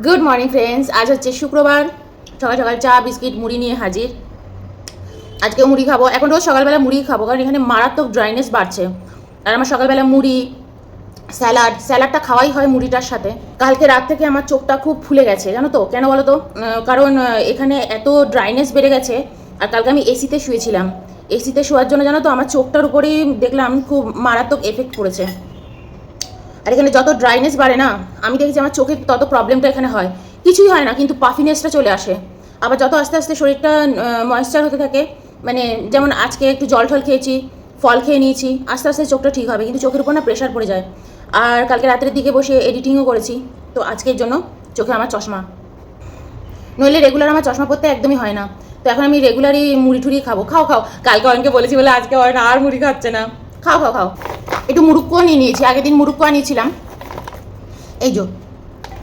Good morning friends, আজ হচ্ছে শুক্রবার। সকাল সকাল চা বিস্কিট মুড়ি নিয়ে হাজির। আজকেও মুড়ি খাবো। এখন রোজ সকালবেলা মুড়ি খাবো, কারণ এখানে মারাত্মক ড্রাইনেস বাড়ছে। আর আমার সকালবেলা মুড়ি, স্যালাডটা খাওয়াই হয় মুড়িটার সাথে। কালকে রাত থেকে আমার চোখটা খুব ফুলে গেছে, জানো তো কেন বলো তো? কারণ এখানে এত ড্রাইনেস বেড়ে গেছে। আর কালকে আমি এসিতে শুয়েছিলাম। এসিতে শোয়ার জন্য জানো তো আমার চোখটার উপরেই দেখলাম খুব মারাত্মক এফেক্ট পড়েছে। আর এখানে যত ড্রাইনেস বাড়ে না, আমি দেখেছি আমার চোখের তত প্রবলেমটা এখানে হয়। কিছুই হয় না, কিন্তু পাফিনেসটা চলে আসে। আবার যত আস্তে আস্তে শরীরটা ময়েশ্চার হতে থাকে, মানে যেমন আজকে একটু জল টল খেয়েছি, ফল খেয়ে নিয়েছি, আস্তে আস্তে চোখটা ঠিক হবে, কিন্তু চোখের উপর না প্রেশার পড়ে যায়। আর কালকে রাতের দিকে বসে এডিটিংও করেছি, তো আজকের জন্য চোখে আমার চশমা। নইলে রেগুলার আমার চশমা পরতে একদমই হয় না। তো এখন আমি রেগুলারই মুড়ি টুড়ি খাবো। খাও খাও, কালকে অনেকে বলেছি বলে আজকে হয় না, আর মুড়ি খাচ্ছে না। খাও খাও খাও। একটু মুরুক্কুও নিয়ে নিয়েছি, আগের দিন মুরুক্কু নিয়েছিলাম। এই যো,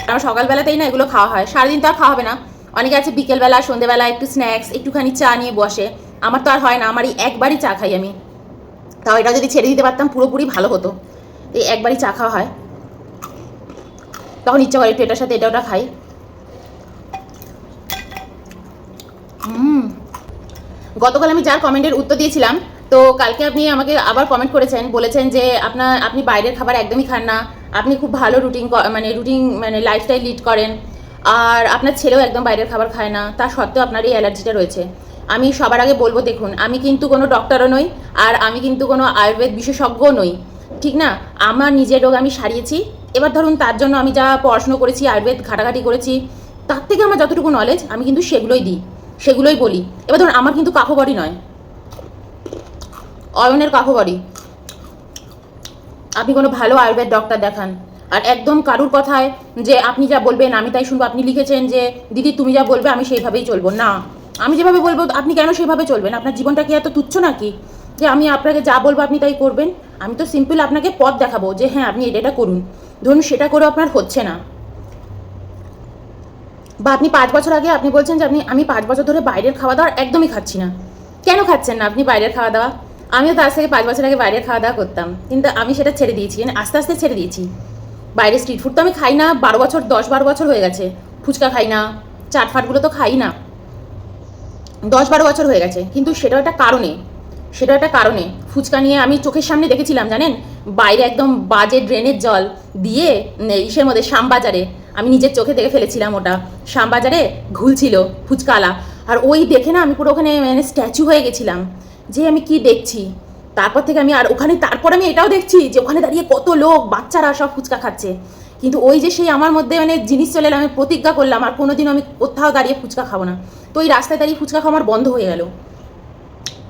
আমার সকালবেলাতেই না এগুলো খাওয়া হয়, সারাদিন তো আর খাওয়া হবে না। অনেকে আছে বিকেলবেলা সন্ধ্যেবেলা একটু স্ন্যাক্স, একটুখানি চা নিয়ে বসে। আমার তো আর হয় না, আমার এই একবারই চা খাই আমি। তাও এটা যদি ছেড়ে দিতে পারতাম পুরোপুরি ভালো হতো। এই একবারই চা খাওয়া হয়, তখন ইচ্ছা করে একটু এটার সাথে এটা ওটা খাই। গতকাল আমি যার কমেন্টের উত্তর দিয়েছিলাম, তো কালকে আপনি আমাকে আবার কমেন্ট করেছেন, বলেছেন যে আপনি বাইরের খাবার একদমই খান না, আপনি খুব ভালো রুটিন লাইফস্টাইল লিড করেন, আর আপনার ছেলেও একদম বাইরের খাবার খায় না, তা সত্ত্বেও আপনার এই অ্যালার্জিটা রয়েছে। আমি সবার আগে বলবো, দেখুন, আমি কিন্তু কোনো ডক্টরও নই, আর আমি কিন্তু কোনো আয়ুর্বেদ বিশেষজ্ঞও নই, ঠিক না? আমার নিজের রোগ আমি সারিয়েছি। এবার ধরুন, তার জন্য আমি যা পড়াশুনো করেছি, আয়ুর্বেদ ঘাটাঘাটি করেছি, তার থেকে আমার যতটুকু নলেজ আমি কিন্তু সেগুলোই দিই, সেগুলোই বলি। এবার ধরুন, আমার কিন্তু কাকবাড়ি নয়, অয়নের কাকবাড়ি। আপনি কোনো ভালো আয়ুর্বেদ ডক্টর দেখান। আর একদম কারুর কথায় যে আপনি যা বলবেন আমি তাই শুনবো। আপনি লিখেছেন যে দিদি তুমি যা বলবে আমি সেইভাবেই চলবো, না, আমি যেভাবে বলবো আপনি কেন সেভাবে চলবেন? আপনার জীবনটা কি এত তুচ্ছ নাকি যে আমি আপনাকে যা বলবো আপনি তাই করবেন? আমি তো সিম্পল আপনাকে পথ দেখাবো যে হ্যাঁ আপনি এটা করুন। ধরুন সেটা করে আপনার হচ্ছে না, বা আপনি 5 বছর আগে আপনি বলছেন যে আমি 5 বছর ধরে বাইরের খাওয়া দাওয়া একদমই খাচ্ছি না। কেন খাচ্ছেন না আপনি বাইরের খাওয়া দাওয়া? আমিও তো আজ থেকে 5 বছর আগে বাইরের খাওয়া দাওয়া করতাম, কিন্তু আমি সেটা ছেড়ে দিয়েছি, মানে আস্তে আস্তে ছেড়ে দিয়েছি। বাইরের স্ট্রিট ফুড তো আমি খাই না, 12 বছর 10-12 বছর হয়ে গেছে। ফুচকা খাই না, চাটফাটগুলো তো খাই না, 10-12 বছর হয়ে গেছে। কিন্তু সেটা একটা কারণে ফুচকা নিয়ে আমি চোখের সামনে দেখেছিলাম, জানেন, বাইরে একদম বাজে ড্রেনের জল দিয়ে ইসের মধ্যে শ্যামবাজারে, আমি নিজের চোখে দেখে ফেলেছিলাম, ওটা শ্যামবাজারে ঘুলছিল ফুচকালা। আর ওই দেখে না আমি পুরো ওখানে মানে স্ট্যাচু হয়ে গেছিলাম যে আমি কি দেখছি। তারপর থেকে আমি আর ওখানে, তারপর আমি এটাও দেখছি যে ওখানে দাঁড়িয়ে কত লোক, বাচ্চারা সব ফুচকা খাচ্ছে। কিন্তু ওই যে সেই আমার মধ্যে মানে জিনিস চলে এলো, আমি প্রতিজ্ঞা করলাম আর কোনোদিনও আমি কোথাও দাঁড়িয়ে ফুচকা খাবো না। তো ওই রাস্তায় দাঁড়িয়ে ফুচকা খাওয়া আমার বন্ধ হয়ে গেল।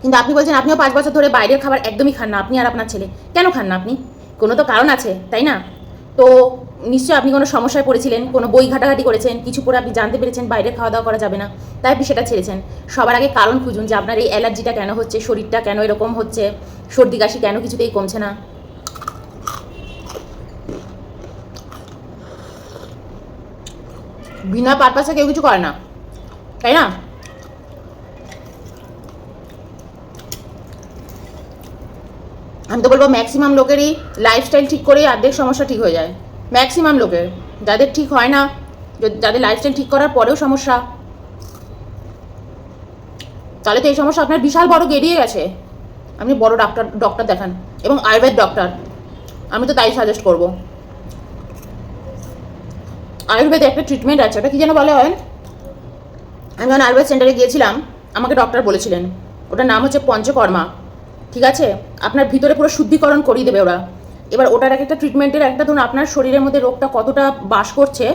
কিন্তু আপনি বলছেন আপনিও 5 বছর ধরে বাইরের খাবার একদমই খান না, আপনি আর আপনার ছেলে। কেন খান না আপনি? কোনো তো কারণ আছে, তাই না? তো নিশ্চয়ই আপনি কোনো সমস্যায় পড়েছিলেন, কোনো বই ঘাটাঘাটি করেছেন, কিছু পরে আপনি জানতে পেরেছেন বাইরের খাওয়া দাওয়া করা যাবে না, তাই আপনি সেটা ছেড়েছেন। সবার আগে কারণ খুঁজুন যে আপনার এই অ্যালার্জিটা কেন হচ্ছে, শরীরটা কেন এরকম হচ্ছে, সর্দি কাশি কেন কিছুতেই কমছে না। বিনা পারপাসে কেউ কিছু করে না, তাই না? আমি তো বলবো ম্যাক্সিমাম লোকেরই লাইফস্টাইল ঠিক করেই অর্ধেক সমস্যা ঠিক হয়ে যায়। ম্যাক্সিমাম লোকের, যাদের ঠিক হয় না, যাদের লাইফস্টাইল ঠিক করার পরেও সমস্যা, তাহলে তো এই সমস্যা আপনার বিশাল বড় গেড়িয়ে গেছে। আপনি বড় ডক্টর দেখান, এবং আয়ুর্বেদ ডক্টর। আমি তো তাই সাজেস্ট করব। আয়ুর্বেদে একটা ট্রিটমেন্ট আছে, ওটা কি যেন বলে হয়। আমি যখন আয়ুর্বেদ সেন্টারে গিয়েছিলাম, আমাকে ডক্টর বলেছিলেন ওটার নাম হচ্ছে পঞ্চকর্মা, ঠিক আছে? আপনার ভিতরে পুরো শুদ্ধিকরণ করিয়ে দেবে ওরা। এবার ওটার একটা ট্রিটমেন্টের একটা, ধরুন আপনার শরীরের মধ্যে রোগটা কতটা বাস করছে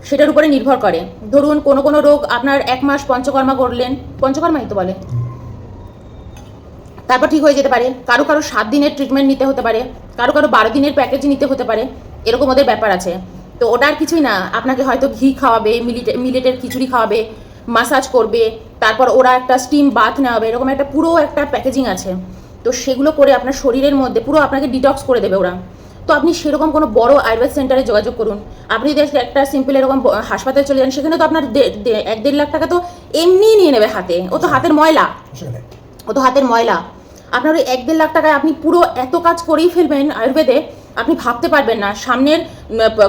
সেটার উপরে নির্ভর করে। ধরুন কোনো কোনো রোগ আপনার 1 মাস পঞ্চকর্মা করলেন, পঞ্চকর্মাই তো বলে, তারপর ঠিক হয়ে যেতে পারে। কারো কারো 7 দিনের ট্রিটমেন্ট নিতে হতে পারে, কারো কারো 12 দিনের প্যাকেজ নিতে হতে পারে, এরকম ওদের ব্যাপার আছে। তো ওটা আর কিছুই না, আপনাকে হয়তো ঘি খাওয়াবে, মিলেটের খিচুড়ি খাওয়াবে, মাসাজ করবে, তারপর ওরা একটা স্টিম বাথ নেওয়াবে, এরকম একটা পুরো একটা প্যাকেজিং আছে। তো সেগুলো করে আপনার শরীরের মধ্যে পুরো আপনাকে ডিটক্স করে দেবে ওরা। তো আপনি সেরকম কোনো বড় আয়ুর্বেদ সেন্টারে যোগাযোগ করুন। আপনি যদি একটা সিম্পল এরকম হাসপাতালে চলে যান, সেখানে তো আপনার 1-1.5 লাখ টাকা তো এমনিই নিয়ে নেবে হাতে। ও তো হাতের ময়লা, আপনার ওই 1-1.5 লাখ টাকায় আপনি পুরো এত কাজ করেই ফেলবেন আয়ুর্বেদে, আপনি ভাবতে পারবেন না, সামনের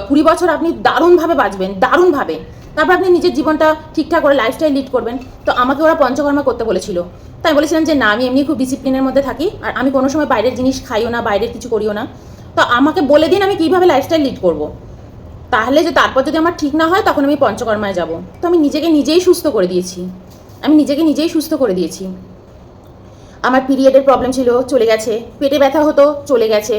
20 বছর আপনি দারুণভাবে বাঁচবেন, দারুণভাবে। তারপর আপনি নিজের জীবনটা ঠিকঠাক করে লাইফস্টাইল লিড করবেন। তো আমাকে ওরা পঞ্চকর্মা করতে বলেছিল, তাই বলেছিলাম যে না, আমি এমনি খুব ডিসিপ্লিনের মধ্যে থাকি, আর আমি কোনো সময় বাইরের জিনিস খাইও না, বাইরের কিছু করিও না। তো আমাকে বলে দিন আমি কীভাবে লাইফস্টাইল লিড করব। তাহলে যে তারপর যদি আমার ঠিক না হয় তখন আমি পঞ্চকর্মায় যাব। তো আমি নিজেকে নিজেই সুস্থ করে দিয়েছি, আমার পিরিয়ডের প্রবলেম ছিল, চলে গেছে। পেটে ব্যথা হতো, চলে গেছে।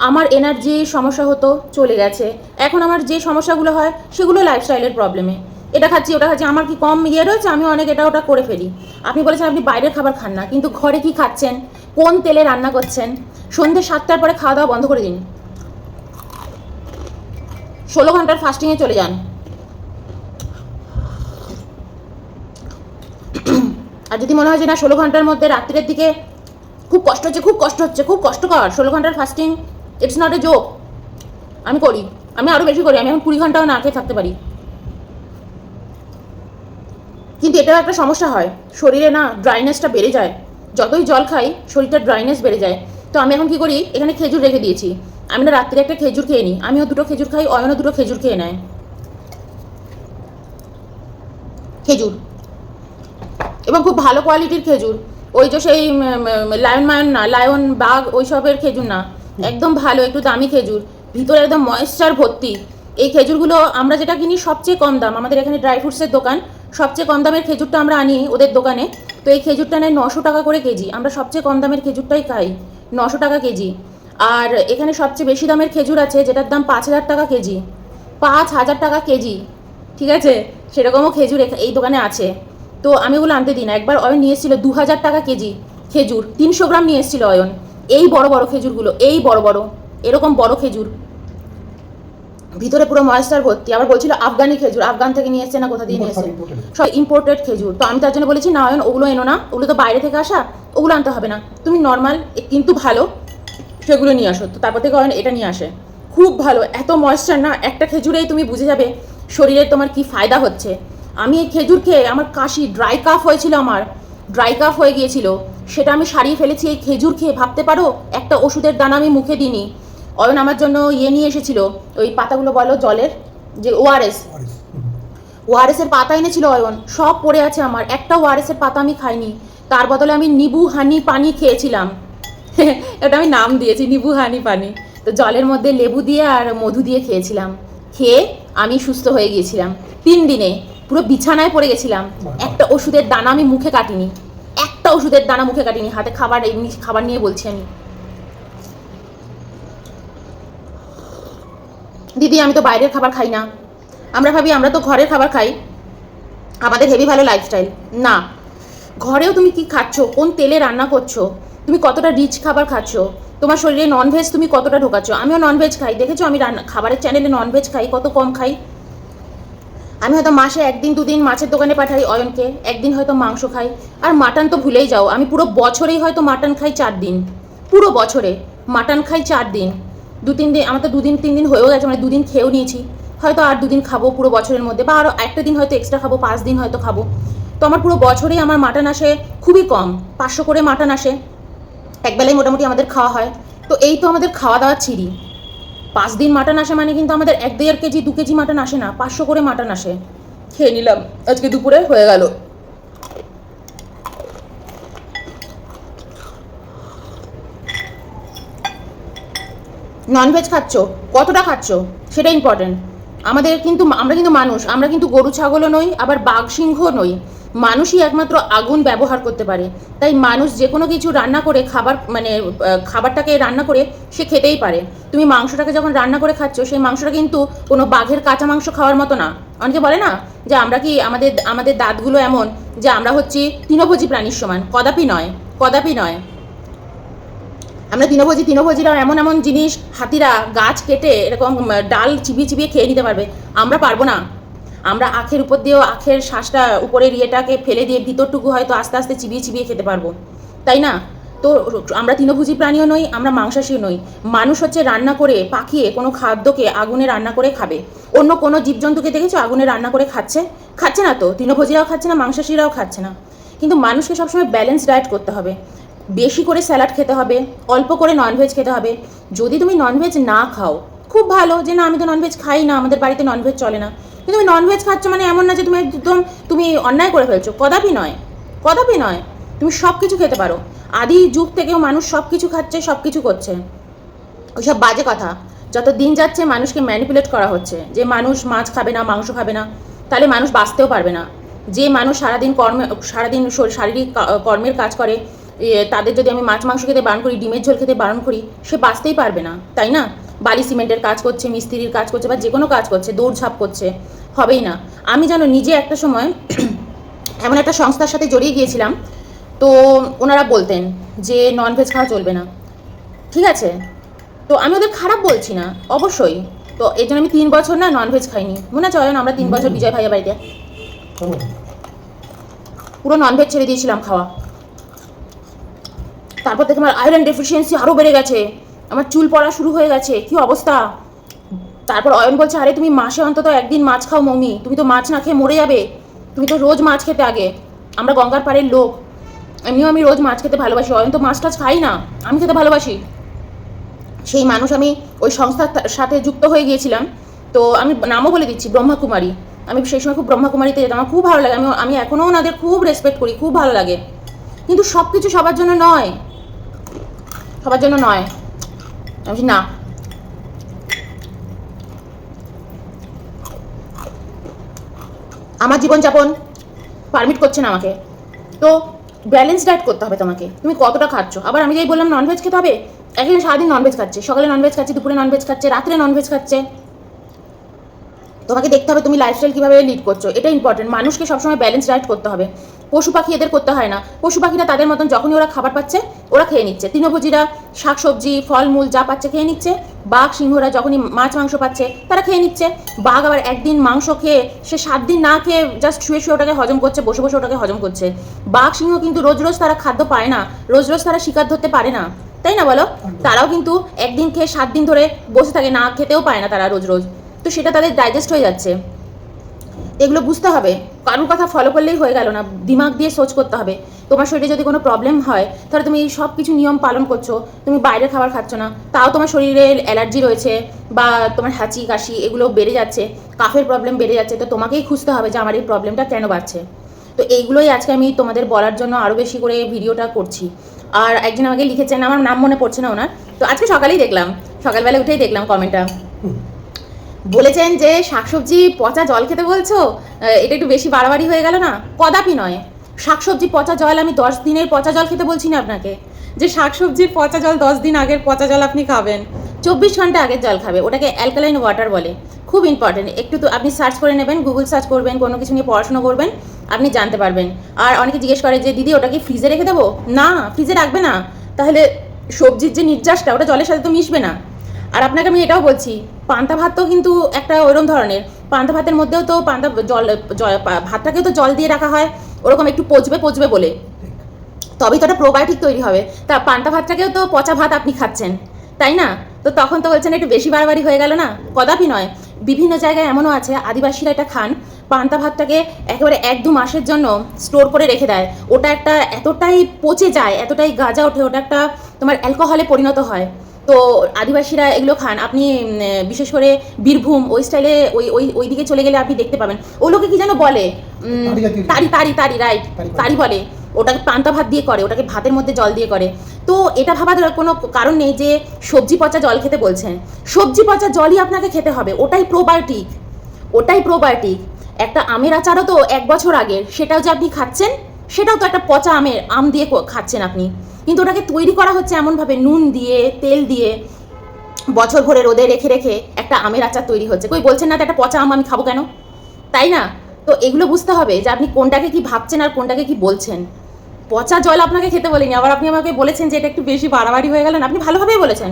আমার এনার্জি সমস্যা হতো, চলে গেছে। এখন আমার যে সমস্যাগুলো হয় সেগুলো লাইফস্টাইলের প্রবলেমে। এটা খাচ্ছি ওটা খাচ্ছি, আমার কি কম ইয়ে রয়েছে, আমি অনেক এটা ওটা করে ফেলি। আপনি বলেছেন আপনি বাইরের খাবার খান না, কিন্তু ঘরে কি খাচ্ছেন, কোন তেলে রান্না করছেন? সন্ধ্যে 7টার পরে খাওয়া দাওয়া বন্ধ করে দিন, 16 ঘন্টার ফাস্টিংয়ে চলে যান। আর যদি মনে হয় যে না 16 ঘন্টার মধ্যে রাত্রের দিকে খুব কষ্ট হচ্ছে, খুব কষ্টকর 16 ঘন্টার fasting, it's not a joke. আমি করি, আমি আরও বেশি করি, আমি এখন 20 ঘন্টাও না খেয়ে থাকতে পারি। কিন্তু এটাও একটা সমস্যা হয়, শরীরে না ড্রাইনেসটা বেড়ে যায়, যতই জল খাই শরীরটা ড্রাইনেস বেড়ে যায়। তো আমি এখন কি করি, এখানে খেজুর রেখে দিয়েছি, আমি না রাত্রে একটা খেজুর খেয়ে নিই, আমিও 2টো খেজুর খাই, অয়নও 2টো খেজুর খেয়ে নেয়। খেজুর, এবং খুব ভালো কোয়ালিটির খেজুর, ওই যে সেই লায়ন বাঘ ওই সবের খেজুর না, একদম ভালো একটু দামি খেজুর, ভিতরে একদম ময়েশ্চার ভর্তি। এই খেজুরগুলো আমরা যেটা কিনি সবচেয়ে কম দাম, আমাদের এখানে ড্রাই ফ্রুটসের দোকান, সবচেয়ে কম দামের খেজুরটা আমরা আনি ওদের দোকানে। তো এই খেজুরটা নেয় 900 টাকা করে কেজি, আমরা সবচেয়ে কম দামের খেজুরটাই খাই, 900 টাকা কেজি। আর এখানে সবচেয়ে বেশি দামের খেজুর আছে যেটার দাম 5000 টাকা কেজি, 5000 টাকা কেজি, ঠিক আছে? সেরকমও খেজুর এই দোকানে আছে। তো আমি ওগুলো আনতে দিই না। একবার অয়ন নিয়ে এসেছিলো 2000 টাকা কেজি খেজুর, 300 গ্রাম নিয়ে এসেছিলো অয়ন, এই বড় বড় খেজুরগুলো, এই বড় বড় এরকম বড় খেজুর, ভিতরে পুরো ময়েশ্চার ভর্তি। আবার বলছিল আফগানি খেজুর, আফগান থেকে নিয়ে এসছে না কোথা দিয়ে নিয়ে এসছে, সব ইম্পোর্টেড খেজুর। তো আমি তার জন্য বলেছি না অয়ন, ওগুলো এনো না, ওগুলো তো বাইরে থেকে আসা, ওগুলো আনতে হবে না, তুমি নর্মাল কিন্তু ভালো সেগুলো নিয়ে আসো। তো তারপর থেকে অয়ন এটা নিয়ে আসে, খুব ভালো, এত ময়েশ্চার না, একটা খেজুরেই তুমি বুঝে যাবে শরীরে তোমার কি ফায়দা হচ্ছে। আমি এই খেজুর খেয়ে আমার কাশি, ড্রাই কাফ হয়েছিল, আমার ড্রাই কাফ হয়ে গিয়েছিল, সেটা আমি সারিয়ে ফেলেছি এই খেজুর খেয়ে, ভাবতে পারো? একটা ওষুধের দানা আমি মুখে দিইনি। অয়ন আমার জন্য ইয়ে নিয়ে এসেছিল, ওই পাতাগুলো বলো জলের, যে ওআরএস এর পাতা এনেছিল অয়ন, সব পড়ে আছে আমার, একটা ওআরএস এর পাতা আমি খাইনি। তার বদলে আমি নিবু হানি পানি খেয়েছিলাম। এটা আমি নাম দিয়েছি, নিবু হানি পানি। তো জলের মধ্যে লেবু দিয়ে আর মধু দিয়ে খেয়েছিলাম, খেয়ে আমি সুস্থ হয়ে গিয়েছিলাম 3 দিনে, পুরো বিছানায় পড়ে গেছিলাম। একটা ওষুধের দানা আমি মুখে কাটিনি, একটা ওষুধের দানা মুখে কাটিনি, হাতে খাবার, এমনি খাবার নিয়ে বলছি আমি। দিদি আমি তো বাইরের খাবার খাই না, আমরা ভাবি আমরা তো ঘরের খাবার খাই, আমাদের হেভি ভালো লাইফস্টাইল। না, ঘরেও তুমি কি খাচ্ছ, কোন তেলে রান্না করছো, তুমি কতটা রিচ খাবার খাচ্ছ, তোমার শরীরে ননভেজ তুমি কতটা ঢোকাচ্ছ। আমিও ননভেজ খাই, দেখেছো আমি খাবারের চ্যানেলে ননভেজ খাই, কত কম খাই। আমি হয়তো মাসে 1-2 দিন মাছের দোকানে পাঠাই অয়নকে, একদিন হয়তো মাংস খাই। আর মাটন তো ভুলেই যাও, আমি পুরো বছরেই হয়তো মাটন খাই 4 দিন, পুরো বছরে মাটন খাই 4 দিন। 2-3 দিন, আমার তো 2-3 দিন হয়েও গেছে, মানে 2 দিন খেয়েও নিয়েছি, হয়তো আর 2 দিন খাবো পুরো বছরের মধ্যে, বা আরও একটা দিন হয়তো এক্সট্রা খাবো, 5 দিন হয়তো খাবো। তো আমার পুরো বছরেই আমার মাটন আসে খুবই কম, 500 করে মাটন আসে, একবেলায় মোটামুটি আমাদের খাওয়া হয়। তো এই তো আমাদের খাওয়া দাওয়ার ছিঁড়ি, 5 দিন মাটন আসে মানে কিন্তু আমাদের 1-1.5 কেজি 2 কেজি মাটন আসে না, 500 করে মাটন আসে। খেয়ে নিলাম, আজকে দুপুরে হয়ে গেল। ননভেজ খাচ্ছ, কতটা খাচ্ছ সেটা ইম্পর্টেন্ট। আমরা কিন্তু মানুষ, আমরা কিন্তু গরু ছাগলও নই, আবার বাঘ সিংহ নই। মানুষই একমাত্র আগুন ব্যবহার করতে পারে, তাই মানুষ যে কোনো কিছু রান্না করে খাবার, মানে খাবারটাকে রান্না করে সে খেতেই পারে। তুমি মাংসটাকে যখন রান্না করে খাচ্ছ, সেই মাংসটা কিন্তু কোনো বাঘের কাঁচা মাংস খাওয়ার মতো না। অনেকে বলে না যে আমরা কি আমাদের দাঁতগুলো এমন যে আমরা হচ্ছি তৃণভোজী প্রাণীর সমান, কদাপি নয়, কদাপি নয়। আমরা তৃণভোজীরাও এমন এমন জিনিস, হাতিরা গাছ কেটে এরকম ডাল চিবিয়ে চিবিয়ে খেয়ে নিতে পারবে, আমরা পারবো না। আমরা আখের উপর দিয়েও, আখের শ্বাসটা উপরের ইয়েটাকে ফেলে দিয়ে ভিতরটুকু হয়তো আস্তে আস্তে চিবিয়ে চিবিয়ে খেতে পারবো, তাই না? তো আমরা তৃণভোজী প্রাণীও নই, আমরা মাংসাশীও নই। মানুষ হচ্ছে রান্না করে পাকিয়ে কোনো খাদ্যকে আগুনে রান্না করে খাবে। অন্য কোনো জীবজন্তুকে দেখেছো আগুনে রান্না করে খাচ্ছে? খাচ্ছে না তো, তৃণভোজীরাও খাচ্ছে না, মাংসাশীরাও খাচ্ছে না। কিন্তু মানুষকে সবসময় ব্যালেন্স ডায়েট করতে হবে, বেশি করে স্যালাড খেতে হবে, অল্প করে ননভেজ খেতে হবে, যদি তুমি ননভেজ না খাও, খুব ভালো, যে না আমি তো ননভেজ খাই না, আমাদের বাড়িতে ননভেজ চলে না, কিন্তু তুমি ননভেজ খাচ্ছ মানে এমন না যে তুমি একদম তুমি অন্যায় করে ফেলছো, কদাপি নয়, কদাপি নয়। তুমি সব কিছু খেতে পারো, আদি যুগ থেকেও মানুষ সব কিছু খাচ্ছে, সব কিছু করছে। ওইসব বাজে কথা। যত দিন যাচ্ছে মানুষকে ম্যানিপুলেট করা হচ্ছে যে মানুষ মাছ খাবে না, মাংস খাবে না, তাহলে মানুষ বাঁচতেও পারবে না। যে মানুষ সারাদিন শারীরিক কর্মের কাজ করে, তাদের যদি আমি মাছ মাংস খেতে বারণ করি, ডিমের ঝোল খেতে বারণ করি, সে বাঁচতেই পারবে না, তাই না? বালি সিমেন্টের কাজ করছে, মিস্ত্রির কাজ করছে, বা যে কোনো কাজ করছে, দৌড়ঝাঁপ করছে, হবেই না। আমি জানো নিজে একটা সময় এমন একটা সংস্থার সাথে জড়িয়ে গিয়েছিলাম, তো ওনারা বলতেন যে ননভেজ খাওয়া চলবে না, ঠিক আছে? তো আমি ওদের খারাপ বলছি না, অবশ্যই। তো এই জন্য আমি 3 বছর না ননভেজ খাইনি, মনে আছে আমরা 3 বছর বিজয় ভাইয়া বাড়িতে পুরো ননভেজ ছেড়ে দিয়েছিলাম খাওয়া। তারপর থেকে আমার আয়রন ডেফিসিয়েন্সি আরও বেড়ে গেছে, আমার চুল পড়া শুরু হয়ে গেছে, কি অবস্থা। তারপর অয়ন বলছে, আরে তুমি মাসে অন্তত একদিন মাছ খাও মৌমি, তুমি তো মাছ না খেয়ে মরে যাবে, তুমি তো রোজ মাছ খেতে। আগে আমরা গঙ্গার পাড়ের লোক, এমনিও আমি রোজ মাছ খেতে ভালোবাসি, অয়ন তো মাছ টাছ খাই না, আমি খেতে ভালোবাসি। সেই মানুষ আমি ওই সংস্থার সাথে যুক্ত হয়ে গিয়েছিলাম। তো আমি নামও বলে দিচ্ছি, ব্রহ্মাকুমারী। আমি সেই সময় খুব ব্রহ্মাকুমারীতে যেতাম, আমার খুব ভালো লাগে, আমি এখনও ওনাদের খুব রেসপেক্ট করি, খুব ভালো লাগে। কিন্তু সব কিছু সবার জন্য নয়, সবার জন্য নয়। আমি না, আমার জীবনযাপন পারমিট করছে না আমাকে, তো ব্যালেন্স ডায়েট করতে হবে তোমাকে, তুমি কতটা খাচ্ছ। আবার আমি যেই বললাম ননভেজ খেতে হবে, একদিন সারাদিন ননভেজ খাচ্ছে, সকালে ননভেজ খাচ্ছে, দুপুরে ননভেজ খাচ্ছে, রাত্রে ননভেজ খাচ্ছে। তোমাকে দেখতে হবে তুমি লাইফস্টাইল কীভাবে লিড করছো, এটা ইম্পর্টেন্ট। মানুষকে সবসময় ব্যালেন্স ডায়েট করতে হবে। পশু পাখি এদের করতে হয় না, পশু পাখিরা তাদের মতন যখনই ওরা খাবার পাচ্ছে ওরা খেয়ে নিচ্ছে, তৃণভোজীরা শাকসবজি ফলমূল যা পাচ্ছে খেয়ে নিচ্ছে, বাঘ সিংহরা যখনই মাছ মাংস পাচ্ছে তারা খেয়ে নিচ্ছে। বাঘ আবার একদিন মাংস খেয়ে সে 7 দিন না খেয়ে জাস্ট শুয়ে শুয়ে ওটাকে হজম করছে, বসে বসে ওটাকে হজম করছে। বাঘ সিংহ কিন্তু রোজ রোজ তারা খাদ্য পায় না, রোজ রোজ তারা শিকার ধরতে পারে না, তাই না বলো? তারাও কিন্তু একদিন খেয়ে 7 দিন ধরে বসে থাকে, না খেতেও পায় না তারা রোজ রোজ, তো সেটা তাদের ডাইজেস্ট হয়ে যাচ্ছে। এগুলো বুঝতে হবে, কারোর কথা ফলো করলেই হয়ে গেল না, দিমাগ দিয়ে সোচ করতে হবে। তোমার শরীরে যদি কোনো প্রবলেম হয়, তাহলে তুমি সব কিছু নিয়ম পালন করছো, তুমি বাইরের খাবার খাচ্ছ না, তাও তোমার শরীরে অ্যালার্জি রয়েছে, বা তোমার হাঁচি কাশি এগুলো বেড়ে যাচ্ছে, কাফের প্রবলেম বেড়ে যাচ্ছে, তো তোমাকেই খুঁজতে হবে যে আমার এই প্রবলেমটা কেন বাড়ছে। তো এইগুলোই আজকে আমি তোমাদের বলার জন্য আরও বেশি করে ভিডিওটা করছি। আর একজন আমাকে লিখেছেন, আমার নাম মনে পড়ছে না ওনার, তো আজকে সকালেই দেখলাম, সকালবেলা উঠেই দেখলাম কমেন্টটা, বলেছেন যে শাকসবজি পচা জল খেতে বলছো, এটা একটু বেশি বাড়াবাড়ি হয়ে গেল না? কদাপি নয়। শাকসবজি পচা জল, আমি 10 দিনের পচা জল খেতে বলছি না আপনাকে, যে শাকসবজির পচা জল 10 দিন আগের পচা জল আপনি খাবেন, 24 ঘন্টা আগের জল খাবে, ওটাকে অ্যালকালাইন ওয়াটার বলে। খুব ইম্পর্টেন্ট, একটু তো আপনি সার্চ করে নেবেন, গুগল সার্চ করবেন, কোনো কিছু নিয়ে পড়াশোনা করবেন, আপনি জানতে পারবেন। আর অনেকে জিজ্ঞেস করে যে দিদি ওটা কি ফ্রিজে রেখে দেবো? না, ফ্রিজে রাখবে না, তাহলে সবজির যে নির্যাসটা ওটা জলের সাথে তো মিশবে না। আর আপনাকে আমি এটাও বলছি, পান্তা ভাত তো কিন্তু একটা ওরকম ধরনের, পান্তা ভাতের মধ্যেও তো পান্তা ভাতটাকেও তো জল দিয়ে রাখা হয়, ওরকম একটু পচবে বলে, তবেই তো একটা প্রোবায়োটিক তৈরি হবে। তা পান্তা ভাতটাকেও তো পচা ভাত আপনি খাচ্ছেন, তাই না? তো তখন তো বলছেন একটু বেশি বাড়াবাড়ি হয়ে গেল না? কদাপি নয়। বিভিন্ন জায়গায় এমনও আছে আদিবাসীরা এটা খান, পান্তা ভাতটাকে একেবারে 1-2 মাসের জন্য স্টোর করে রেখে দেয়, ওটা একটা এতটাই পচে যায়, এতটাই গাজা ওঠে, ওটা একটা তোমার অ্যালকোহলে পরিণত হয়। তো আদিবাসীরা এগুলো খান, আপনি বিশেষ করে বীরভূম ওই স্টাইলে ওই দিকে চলে গেলে আপনি দেখতে পাবেন। ওগুলোকে কি যেন বলে, তারি রাইট, তারি বলে, ওটাকে পান্তা ভাত দিয়ে করে, ওটাকে ভাতের মধ্যে জল দিয়ে করে। তো এটা ভাবার কোনো কারণ নেই যে সবজি পচা জল খেতে বলছেন, সবজি পচা জলই আপনাকে খেতে হবে, ওটাই প্রোবায়োটিক, ওটাই প্রোবায়োটিক। একটা আমের আচারও তো 1 বছর আগের, সেটাও যে আপনি খাচ্ছেন, সেটাও তো একটা পচা আম দিয়ে খাচ্ছেন আপনি, কিন্তু ওটাকে তৈরি করা হচ্ছে এমনভাবে নুন দিয়ে তেল দিয়ে, বছর ভরে রোদে রেখে রেখে একটা আমের আচার তৈরি হচ্ছে। কই বলছেন না তো একটা পচা আম আমি খাবো কেন, তাই না? তো এগুলো বুঝতে হবে যে আপনি কোনটাকে কি ভাবছেন আর কোনটাকে কি বলছেন। পচা জল আপনাকে খেতে বলিনি, আবার আপনি আমাকে বলেছেন যে এটা একটু বেশি বাড়াবাড়ি হয়ে গেল না। আপনি ভালোভাবেই বলেছেন,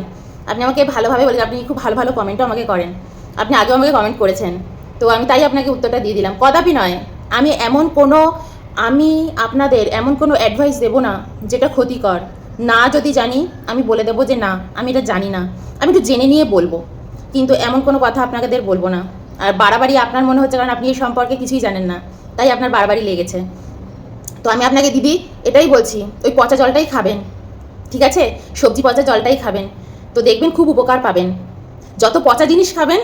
আপনি আমাকে ভালোভাবে বলেছেন, আপনি খুব ভালো ভালো কমেন্টও আমাকে করেন, আপনি আগেও আমাকে কমেন্ট করেছেন, তো আমি তাই আপনাকে উত্তরটা দিয়ে দিলাম। কদাপি নয়, আমি আপনাদের এমন কোনো অ্যাডভাইস দেবো না যেটা ক্ষতিকর। না যদি জানি আমি বলে দেবো যে না আমি এটা জানি না, আমি একটু জেনে নিয়ে বলবো, কিন্তু এমন কোনো কথা আপনাদের বলবো না। আর বাড়াবাড়ি আপনার মনে হচ্ছে কারণ আপনি এই সম্পর্কে কিছুই জানেন না, তাই আপনার বাড়াবাড়ি লেগেছে। তো আমি আপনাকে দিদি এটাই বলছি, ওই পচা জলটাই খাবেন, ঠিক আছে? সবজি পচা জলটাই খাবেন। তো দেখবেন খুব উপকার পাবেন। যত পচা জিনিস খাবেন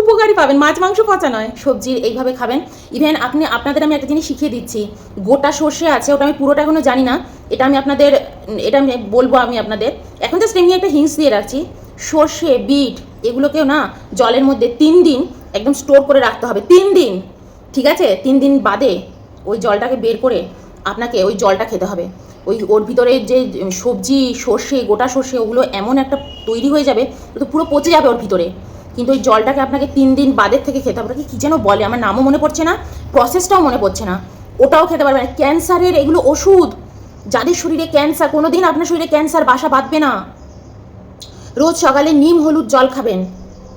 উপকারই পাবেন, মাছ মাংস পচা নয়, সবজি এইভাবে খাবেন। ইভেন আপনাদের আমি একটা জিনিস শিখিয়ে দিচ্ছি, গোটা সর্ষে আছে, ওটা আমি পুরোটা এখনো জানি না, এটা আমি বলবো আমি আপনাদের, এখন জাস্ট এমনি একটা হিন্টস দিয়ে রাখছি। সর্ষে, বিট এগুলোকেও না জলের মধ্যে 3 দিন একদম স্টোর করে রাখতে হবে, 3 দিন, ঠিক আছে? 3 দিন বাদে ওই জলটাকে বের করে আপনাকে ওই জলটা খেতে হবে। ওর ভিতরে যে সবজি, সর্ষে, গোটা সর্ষে, ওগুলো এমন একটা তৈরি হয়ে যাবে, তো পুরো পচে যাবে ওর ভিতরে, কিন্তু ওই জলটাকে আপনাকে 3 দিন বাদের থেকে খেতে হবে। ওটাকে কী যেন বলে, আমার নামও মনে পড়ছে না, প্রসেসটাও মনে পড়ছে না, ওটাও খেতে পারবেন। ক্যান্সারের এগুলো ওষুধ, যাদের শরীরে ক্যান্সার, কোনো দিন আপনার শরীরে ক্যান্সার বাসা বাঁধবে না। রোজ সকালে নিম হলুদ জল খাবেন,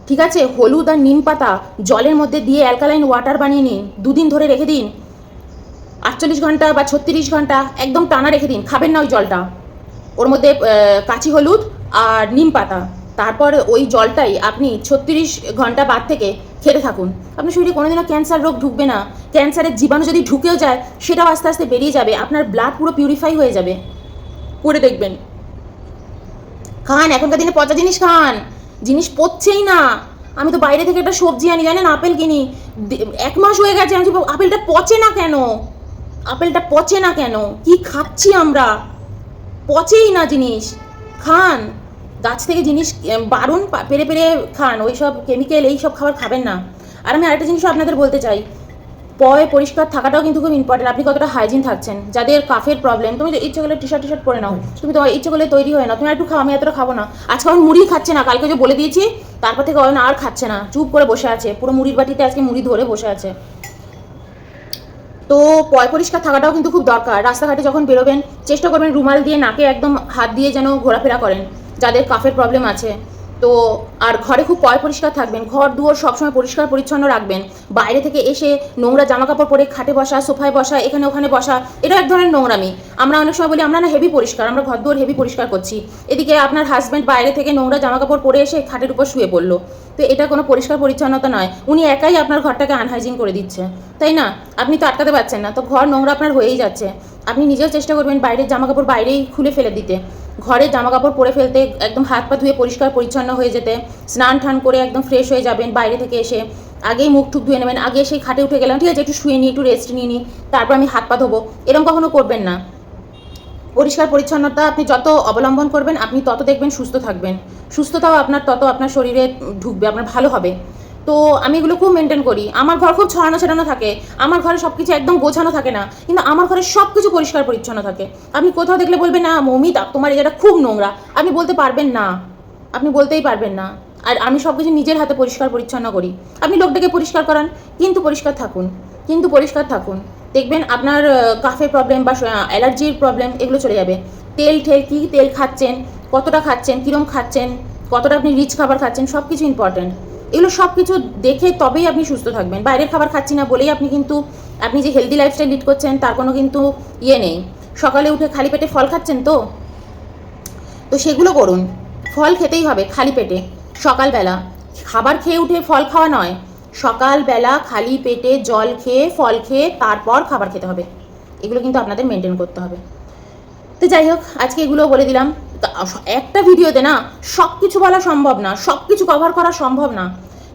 ঠিক আছে? হলুদ আর নিম পাতা জলের মধ্যে দিয়ে অ্যালকালাইন ওয়াটার বানিয়ে নিন, 2 দিন ধরে রেখে দিন, 48 ঘন্টা বা 36 ঘন্টা একদম টানা রেখে দিন, খাবেন না ওই জলটা। ওর মধ্যে কাঁচি হলুদ আর নিম পাতা, তারপর ওই জলটাই আপনি 36 ঘন্টা বাদ থেকে খেতে থাকুন। আপনার শরীরে কোনোদিনও ক্যান্সার রোগ ঢুকবে না। ক্যান্সারের জীবাণু যদি ঢুকেও যায় সেটাও আস্তে আস্তে বেরিয়ে যাবে, আপনার ব্লাড পুরো পিউরিফাই হয়ে যাবে। করে দেখবেন, খান, এখনকার দিনে পচা জিনিস খান, জিনিস পচছেই না। আমি তো বাইরে থেকে একটা সবজি আনি, জানেন, আপেল কিনি, 1 মাস হয়ে গেছে, আমি আপেলটা পচে না কেন, আপেলটা পচে না কেন, কি খাচ্ছি আমরা, পচেই না জিনিস। খান, গাছ থেকে জিনিস বারণ পেরে পেরে খান, ওই সব কেমিক্যাল এই সব খাবার খাবেন না। আর আমি আরেকটা জিনিসও আপনাদের বলতে চাই, পরিষ্কার থাকাটাও কিন্তু খুব ইম্পর্টেন্ট। আপনি কতটা হাইজিন থাকছেন। যাদের কাফের প্রবলেম, তুমি ইচ্ছে করলে টি শার্ট পরে নাও, তুমি তোমার ইচ্ছে করলে তৈরি হয়ে নাও, তুমি একটু খাও, আমি এতটা খাবো না, আজকে আমি মুড়ি খাচ্ছে না, কালকে যে বলে দিয়েছি তারপর থেকে না আর খাচ্ছে না, চুপ করে বসে আছে, পুরো মুড়ির বাটিতে আজকে মুড়ি ধরে বসে আছে। তো পরিষ্কার থাকাটাও কিন্তু খুব দরকার। রাস্তাঘাটে যখন বেরোবেন চেষ্টা করবেন রুমাল দিয়ে নাকে একদম হাত দিয়ে যেন ঘোরাফেরা করেন, যাদের কাফের প্রবলেম আছে। তো আর ঘরে খুব পরিষ্কার থাকবেন, ঘর দুয়ার সবসময় পরিষ্কার পরিচ্ছন্ন রাখবেন। বাইরে থেকে এসে নোংরা জামা কাপড় পরে খাটে বসা, সোফায় বসা, এখানে ওখানে বসা, এটা এক ধরনের নোংরামি। আমরা অনেক সময় বলি আমরা না হেভি পরিষ্কার, আমরা ঘর দুয়ার হেভি পরিষ্কার করছি, এদিকে আপনার হাজব্যান্ড বাইরে থেকে নোংরা জামা কাপড় পরে এসে খাটের উপর শুয়ে পড়লো, তো এটা কোনো পরিষ্কার পরিচ্ছন্নতা নয়। উনি একাই আপনার ঘরটাকে আনহাইজিন করে দিচ্ছে, তাই না? আপনি তো আটকাতে পারছেন না, তো ঘর নোংরা আপনার হয়েই যাচ্ছে। আপনি নিজেও চেষ্টা করবেন বাইরের জামা কাপড় বাইরেই খুলে ফেলে দিতে, ঘরে জামা কাপড় পরে ফেলতে, একদম হাত পা ধুয়ে পরিষ্কার পরিচ্ছন্ন হয়ে যেতে, স্নান টান করে একদম ফ্রেশ হয়ে যাবেন। বাইরে থেকে এসে আগেই মুখ টুক ধুয়ে নেবেন, আগে সেই খাটে উঠে গেলাম, ঠিক আছে, একটু শুয়ে নিই, একটু রেস্ট নিয়ে নিই, তারপর আমি হাত পা ধোবো, এরকম কখনো করবেন না। পরিষ্কার পরিচ্ছন্নতা আপনি যত অবলম্বন করবেন আপনি তত দেখবেন সুস্থ থাকবেন, সুস্থতাও আপনার তত আপনার শরীরে ঢুকবে, আপনার ভালো হবে। তো আমি এগুলো খুব মেনটেন করি। আমার ঘর খুব ছড়ানো ছড়ানো থাকে, আমার ঘরে সব কিছু একদম গোছানো থাকে না, কিন্তু আমার ঘরে সব কিছু পরিষ্কার পরিচ্ছন্ন থাকে। আপনি কোথাও দেখলে বলবেন না মৌমিতা তোমার এই জায়গাটা খুব নোংরা, আপনি বলতে পারবেন না, আপনি বলতেই পারবেন না। আর আমি সব কিছু নিজের হাতে পরিষ্কার পরিচ্ছন্ন করি। আপনি লোকটাকে পরিষ্কার করান, কিন্তু পরিষ্কার থাকুন, কিন্তু পরিষ্কার থাকুন, দেখবেন আপনার কাফের প্রবলেম বা অ্যালার্জির প্রবলেম এগুলো চলে যাবে। তেল কী তেল খাচ্ছেন, কতটা খাচ্ছেন, কীরকম খাচ্ছেন, কতটা আপনি রিচ খাবার খাচ্ছেন, সব কিছু ইম্পর্ট্যান্ট। এগুলো সব কিছু দেখে তবেই আপনি সুস্থ থাকবেন। বাইরের খাবার খাচ্ছি না বলেই আপনি যে হেলদি লাইফস্টাইল লিড করছেন তার কোনো কিন্তু নেই। সকালে উঠে খালি পেটে ফল খাচ্ছেন, তো সেগুলো করুন, ফল খেতেই হবে খালি পেটে। সকালবেলা খাবার খেয়ে উঠে ফল খাওয়া নয়, সকালবেলা খালি পেটে জল খেয়ে ফল খেয়ে তারপর খাবার খেতে হবে। এগুলো কিন্তু আপনাদের মেনটেন করতে হবে। তো যাই হোক, আজকে এগুলো বলে দিলাম। একটা ভিডিওতে না সব কিছু বলা সম্ভব না, সব কিছু কভার করা সম্ভব না।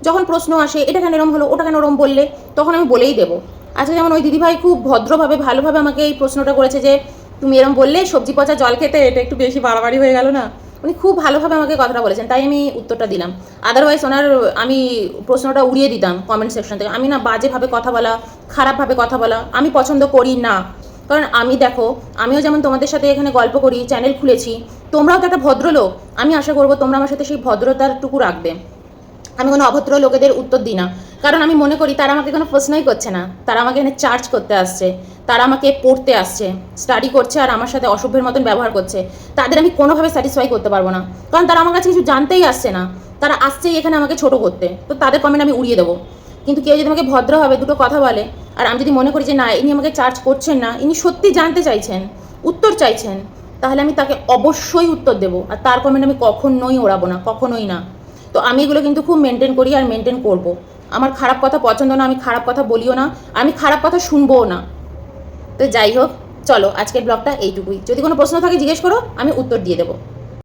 যখন প্রশ্ন আসে এটা কেন এরম হলো, ওটা কেন ওরম বললে, তখন আমি বলেই দেবো। আজকে যেমন ওই দিদিভাই খুব ভদ্রভাবে ভালোভাবে আমাকে এই প্রশ্নটা করেছে যে তুমি এরম বললে সবজি পচা জল খেতে, এটা একটু বেশি বাড়াবাড়ি হয়ে গেল না। উনি খুব ভালোভাবে আমাকে কথাটা বলেছেন, তাই আমি উত্তরটা দিলাম। আদারওয়াইজ আমি প্রশ্নটা উড়িয়ে দিতাম কমেন্ট সেকশন থেকে। আমি না বাজেভাবে কথা বলা, খারাপভাবে কথা বলা আমি পছন্দ করি না। কারণ দেখো, আমিও যেমন তোমাদের সাথে এখানে গল্প করি, চ্যানেল খুলেছি, তোমরাও তো একটা ভদ্রলোক, আমি আশা করবো তোমরা আমার সাথে সেই ভদ্রতারটুকু রাখবে। আমি কোনো অভদ্র লোকেদের উত্তর দিই না, কারণ আমি মনে করি তারা আমাকে কোনো প্রশ্নই করছে না, তারা আমাকে এখানে চার্জ করতে আসছে, তারা আমাকে পড়তে আসছে, স্টাডি করছে, আর আমার সাথে অসভ্যের মতন ব্যবহার করছে। তাদের আমি কোনোভাবে স্যাটিসফাই করতে পারবো না, কারণ তারা আমার কাছে কিছু জানতেই আসছে না, তারা আসছেই এখানে আমাকে ছোট করতে। তো তাদের কমেন্ট আমি উড়িয়ে দেবো। কিন্তু কেউ যদি আমাকে ভদ্রভাবে দুটো কথা বলে, আর আমি যদি মনে করি যে না ইনি আমাকে চার্জ করছেন না, ইনি সত্যি জানতে চাইছেন, উত্তর চাইছেন, তাহলে আমি তাকে অবশ্যই উত্তর দেবো। আর তার কমেন্ট আমি কখনোই ওড়াবো না, কখনোই না। তো আমি এগুলো কিন্তু খুব মেনটেন করি আর মেনটেন করব। আমার খারাপ কথা পছন্দ না, আমি খারাপ কথা বলিও না, আমি খারাপ কথা শুনবোও না। তো যাই হোক, চলো আজকের ব্লগটা এইটুকুই। যদি কোনো প্রশ্ন থাকে জিজ্ঞেস করো, আমি উত্তর দিয়ে দেবো।